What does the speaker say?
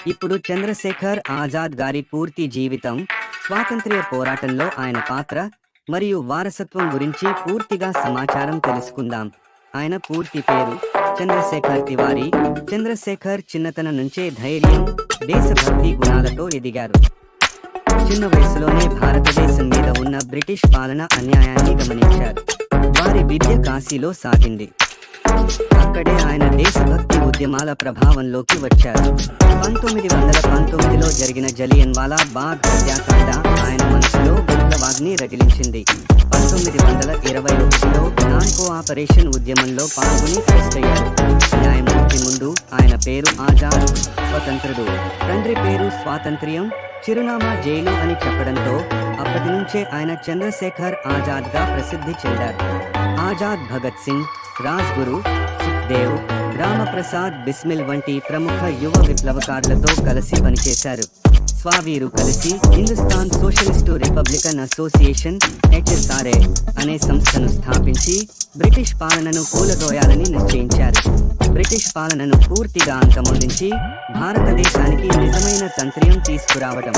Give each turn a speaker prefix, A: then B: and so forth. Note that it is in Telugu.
A: ఇప్పుడు చంద్రశేఖర్ ఆజాద్ గారి పూర్తి జీవితం, స్వాతంత్ర్య పోరాటంలో ఆయన పాత్ర మరియు వారసత్వం గురించి పూర్తిగా సమాచారం తెలుసుకుందాం. ఆయన పూర్తి పేరు చంద్రశేఖర్ తివారీ. చంద్రశేఖర్ చిన్నతనం నుంచే ధైర్యం, దేశభక్తి గుణాలతో ఎదిగారు. చిన్న వయసులోనే భారతదేశం మీద ఉన్న బ్రిటిష్ పాలన అన్యాయాన్ని గమనించారు. వారి విద్య కాశీలో సాగింది. అక్కడే ఆయన దేశభక్తి ఉద్యమాల ప్రభావంలోకి వచ్చారు. 1919లో జరిగిన జలియన్వాలా బాగ్ హత్యాకాండ ఆయన మనసులో విప్లవాగ్ని రగిలించింది. 1921లో నాన్ కోఆపరేషన్ ఉద్యమంలో పాల్గొని అరెస్ట్ అయ్యారు. న్యాయమూర్తి ముందు ఆయన పేరు ఆజాద్, స్వతంత్రుడు. తండ్రి పేరు స్వాతంత్ర్యం, చిరునామా జైలు అని చెప్పడంతో అప్పటి నుంచే ఆయన చంద్రశేఖర్ ఆజాద్ గా ప్రసిద్ధి చెందారు. ఆజాద్ భగత్ సింగ్, రాజ్గురు, సుఖ్దేవ్, రామప్రసాద్ బిస్మిల్ వంటి ప్రముఖ యువ విప్లవకారులతో కలిసి పనిచేశారు. స్వావీరు కలిసి Hindustan socialist Republican association HSRA అనే సంస్థను స్థాపించి బ్రిటిష్ పాలనను కూలదోయాలని నిశ్చయించారు. బ్రిటిష్ పాలనను పూర్తిగా అంతమొందించి భారతదేశానికి నిజమైన తంత్ర్యం తీసుకురావడం.